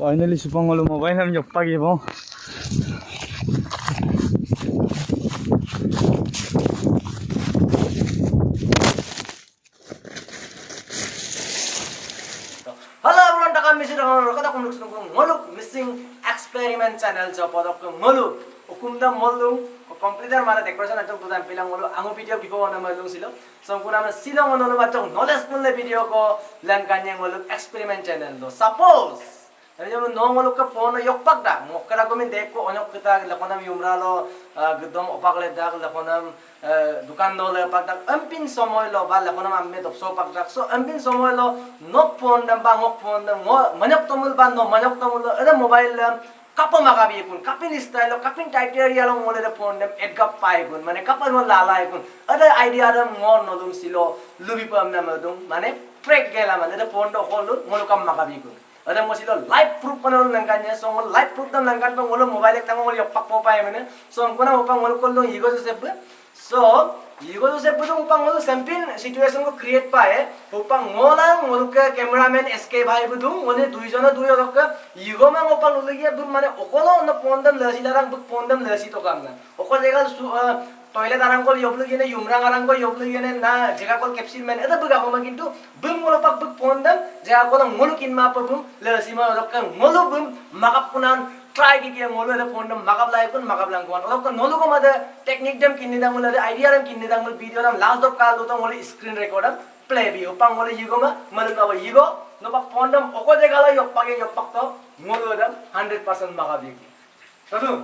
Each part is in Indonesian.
Finally, supang walang mobile namin yung pagi mo. Hello everyone, kami si Jonai. Kada kung gusto kong ngoluk missing experiment channel jo podok kong ngoluk. Ukumda molung ko computer mara decoration atong tudan pilang ngoluk ango video gipo na malung silo. So kung naman silong ngoluk atong knowledge full video ko lan kanya ngoluk experiment channel do. Suppose Jadi nongol ke phone yok pak dah. Mokara ko min dekko onyok kita lakonam yumralo gdom opak le dak lakonam dukan do le pak dak ampin somoy lo ba lakonam amme dopso pak dak so ampin somoy lo no phone dam ba ngok phone dam manyak tomul ba no manyak tomul ada mobile kapo magabi kun kapin style kapin criteria lo ngole phone dam edgap pai kun mane kapal mo lalai kun ada idea dam ngor no dum silo lubi pam na madum mane break gela mane da phone do holu ngolo kam magabi kun ada mo silo live proof panol nangkanya so ngol live proof dam nangkan pa ngolo mobile ek tango ngol yopak po pa yemene so ngona upang ngol kol do igo joseph so igo joseph do upang ngol sample situation ko create pa upang ngolang ngol ka cameraman sk bhai budung ngone duijona duyo dokka igo ma upang luliya dum mane okolo na pondam lasi larang buk pondam lasi to kamna okol jega toilet arang kol yoblu gene yumrang arang kol yoblu gene na jega kol capsule men eta buga homa kintu bum ngolo pak buk pondam jega kol ngolo kin ma pa bum lasi ma dokka ngolo bum makap punan try ki ngolo le pondam makap lai kun makap lang kon dokka ngolo ko made technique dem kinni dam ngolo idea dem kinni dam video dam last dok kal do to ngolo screen record am play bi upang ngolo yigo ma malu ka yigo no pak pondam oko jega la yok pak to ngolo dam 100% makabi sadu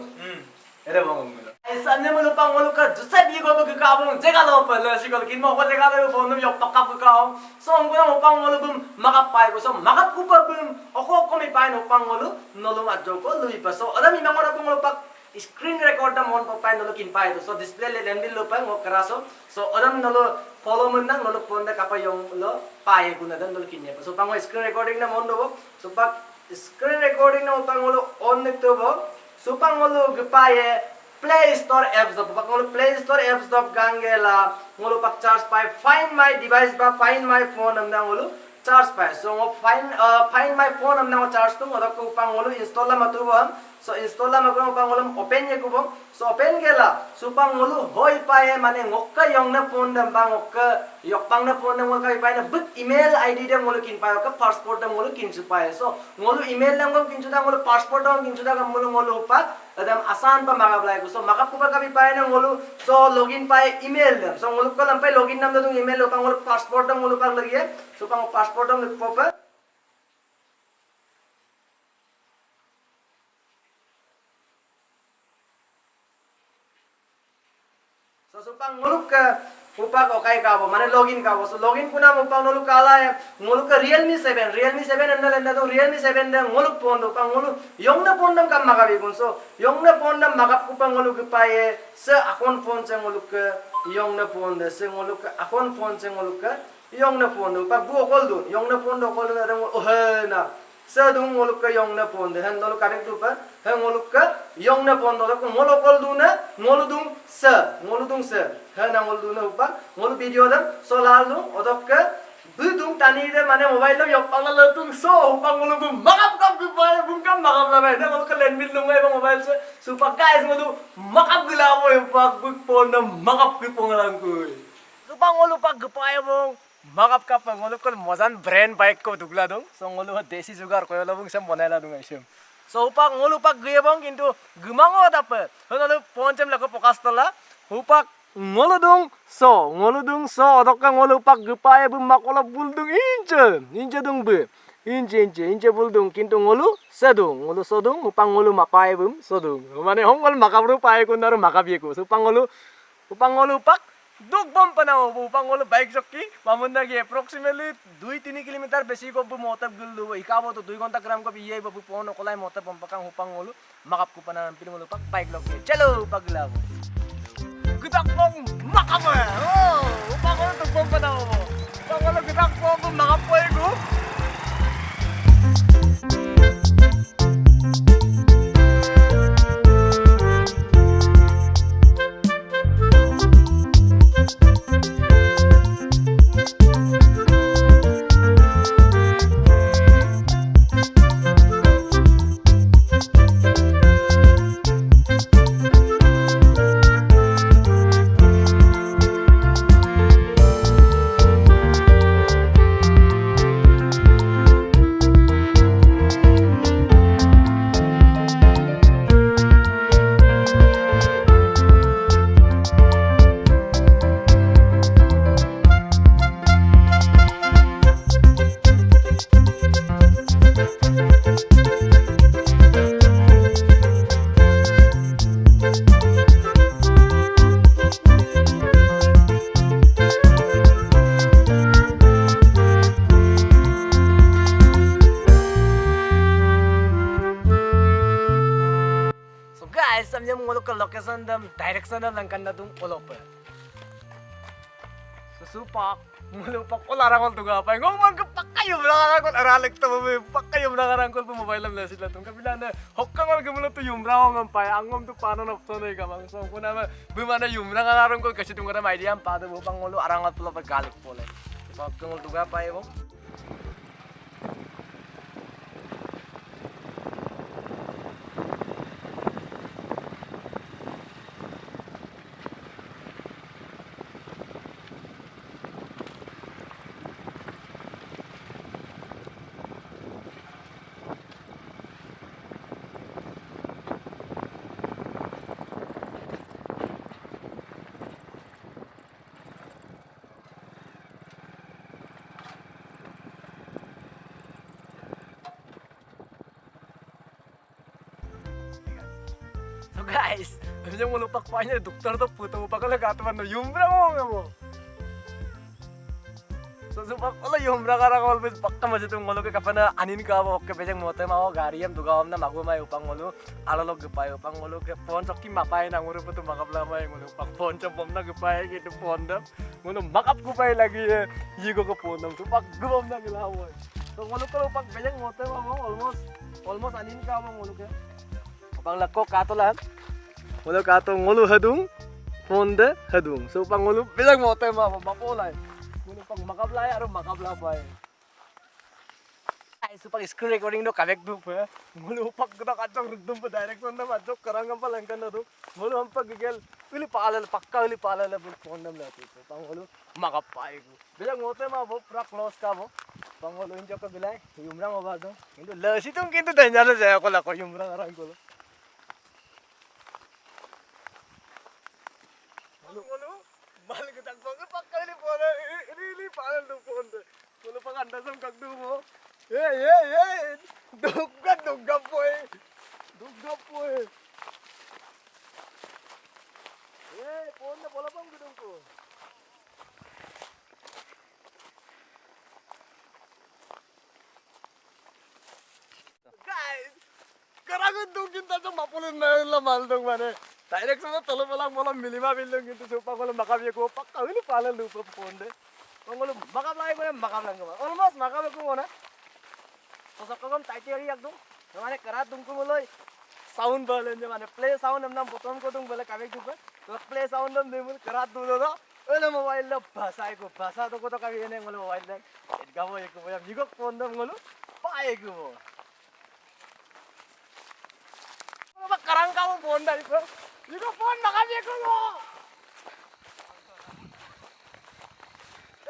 Ada bang ngolo. Sanne mo lupang ngolo ka jusay bigo ba ka bang jega lo pa la sigol kin mo ko jega lo phone yok pak ka ka so ngolo mo pang ngolo bum makapay ko so makap ko pa bum ako ko mi pay no pang ngolo nolo adjo ko lui pa so ada mi mangora ko ngolo pak screen record da mon pa pay nolo kin pay to so display le len lo pa ngo karaso so adam nolo follow mo nang nolo phone da kapay yung lo pay ko na dan nolo kin pa so pang screen recording na mon do so pak screen recording na pang ngolo on nito bo supang ngolo gpaye Play Store apps do pak ngolo Play Store apps do gangela ngolo pak charge pai find my device ba find my phone amna ngolo charge pai so ngo find my phone amna charge tu ngolo ko pang ngolo install la matu bam so install la magro pang ngolo open ye ko bam so open gela supang ngolo hoi pai mane ngokka yong na phone dam bang ngokka yok pang na phone ngol kai pai na buk email id dam ngolo kin pai ka passport dam ngolo kin su pai so ngolo email dam ngom kin su da ngolo passport dam kin su da ngolo pa adam asan pa makaply ko so makap ko pa kami pai na ngolo so login pai email dam so ngolo ko lam pai login nam dam email lo pang ngolo passport dam ngolo pa lagi so pang passport dam po pa so pang ngolo ka upak okay ka bo mane login ka bo so login kuna mo pang ngolo kala ngolo ka Realme 7 andal enda do Realme 7 dam ngolo phone do pang ngolo yong na phone dam kam magabi kun so yong na phone dam magap ko pang ngolo paye sa akon phone sa ngolo ka yong na phone da sa ngolo ka akon phone sa ngolo ka yong na phone do pag bu kol do yong na phone do kol na dam oh na sa dung ngolo ka yong na phone da han do correct do pa ha ngolo ka yong na phone do ko ngolo kol do na ngolo dung sa ha na ngolo do na upa ngolo video dam so lal do odokka budung tani de mane mobile dam yok pang la tung so pang ngolo bum makap kap ku pa bum kam makap la ba ngolo ka len bil lungay bang mobile se super guys ngolo makap gila mo yung pag phone na makap ku pangalan ko so pang ngolo pag gapay mo makap ka pang ngolo kol mozan brand bike ko dugla dong so ngolo desi jugar ko la bung sam banayla dung aisem so upak ngolo pak guyabong kintu gumango dapat ngolo phone chem la ko pokas tola upak ngolo dong so odokka ngolo pak gupaye bum makola buldung inje dong be inje buldung kintu ngolo sedung upang ngolo mapaye bum sedung mane hongol makabru paye ko naru makabiye ko upang ngolo pak duk bom panao upang ngolo bike jokki mamunda gi approximately 2-3 kilometer besi ko bu motab guldu ikabo to 2 घंटा gram ko biye babu phone ko lai motab bom pakang upang ngolo makap ko panan pin ngolo pak bike log chalo paglabo gedak pong makap upang ngolo duk bom panao upang ngolo gedak pong makap ko ego guys, samnya ngolok ke location dam, direction dam langkan na tung olok pa. Susupak, ngolupak olarang ol tuga pa. Ngong mang kapakayom lang ko aralik to mo, pakayom lang ko mobile lam lesit latong kabila na hokkang ol gumulo to yumra ngam pa. Angom to paano na option ay kamang so ko na bumana yumra ngarang ko kasi tunga na idea am pa do pang ngolo arang at pulo pagkalik pole. Hokkang ol tuga pa mo. So guys, yung mulupak pa niya, doktor to puto mo pa kalagataman no, yumbra mo. So supak pala yumbra ka rakol, pakka masih itong ngolo ka na anin ka mo, okay besang mote mo, gariyam dugawam na magumay upang ngolo, alalog gupay upang ngolo ka phone sakti mapay na nguro pa to makaplamay ngolo pang phone sa bom na gupay gitu phone dam, ngolo makap gupay lagi yigo ka phone dam, supak gubam na gilaway. So ngolo ka upang besang mote mo, almost anin ka mo ngolo ka. Upang lako katolan. Ngolo kato ngolo hadung fonde hadung so pang ngolo bilang mo tayo mapapolay ngolo pang makablay aro makablabay ay so pang screen recording no kavek du pa ngolo pag na kadong rudum pa direction na madok karangam pa lang kan do ngolo am pagigel uli palal pakka uli palal bul phone nam lati so pang ngolo makapay ko bilang mo tayo mo pra close ka mo pang ngolo injo ka bilay yumrang mo ba do hindi lasi tong kinto dangerous ay ako lako yumrang arang ko ngolo mal ka tang pang pakali po na really palal do po ngolo pang anda sam kagdu mo dugga po phone na bola pang gudong ko guys karagon dugin ta sa mapulun na lamal dong mane direct sama tolo malang milima bilong gitu supa ko makabye ko pakka ini pala lupa ponde ngolo makablay ko makablang ko almost makablang ko na so sakam taiteri ekdom mane karat dum ko moloy sound balen je mane play sound nam button ko dum bale kabe ko तो play sound हम देमुल करा दो दो ओले मोबाइल ला भाषा को भाषा तो को तो कभी ने मोले मोबाइल ला गावो एक बोया मिगो फोन दम गोलु पाए को बा करंग का फोन दाई को मिगो फोन मगा बे को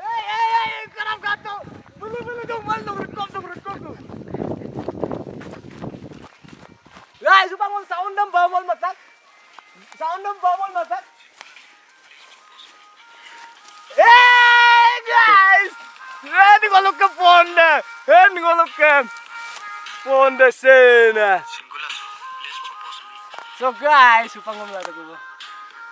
ए करंग का तो बुलु दो माल दो रिकॉर्ड दो गाइस सुपा मोल साउंड दम बामोल मत Sound of bubble masak. Hey guys, ready ko look phone na. Hen ko look phone na sena. So guys, upang ngomla ta ko.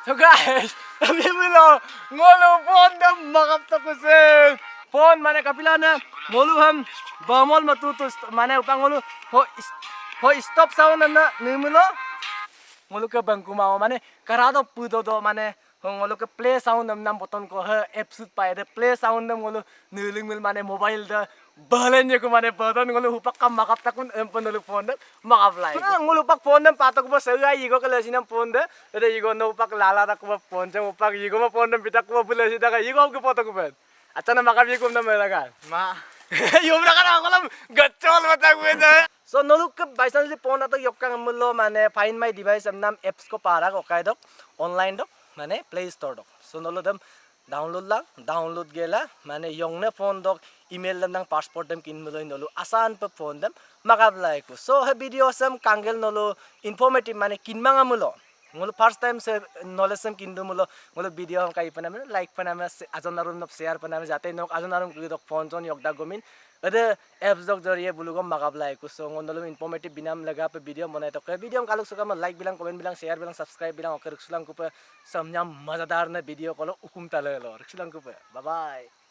So guys, sabi mo lo, ngolo phone na makapta ko sen. Phone mane kapila na ngolo ham bamol matuto mane upang ngolo ho stop sound na nimulo. ngolo ke bangku mau mane karado pudo do mane ngolo ke play sound nam button ko he episode pae de play sound nam ngolo niling mil mane mobile da balen ko mane button ngolo hupak kam makap takun empon phone makap lai ngolo pak phone nam patok bo segai igo ke lesinam phone de ede igo no pak lala tak bo phone jang upak igo ma phone nam bitak bo bulesi daga igo ke foto ko ben acana makap igo nam melaga ma yobra kana ngolam gachol batak be So noluk ke baisan si phone ato yok kang mulo mane find my device am nam apps ko para ko kai dok online dok mane play store dok so nolo dam download gela mane yong na phone dok email dam nang passport dam kin mulo nolo asan pe phone dam makablai ko so he video sam kangel nolo informative mane kin manga mulo ngolo first time se knowledge sam kin do mulo ngolo video ham kai panam like panam ajon arum share panam jate nok ajon arum dok phone jon yok da gomin ada apps dok jariye bulugam magabla ikuso ngondolum informative binam laga pe video monai to video kaluk suka like bilang comment bilang share bilang subscribe bilang oker sulang kupe samnyam mazadar na video kolo ukum tale lo sulang kupe bye bye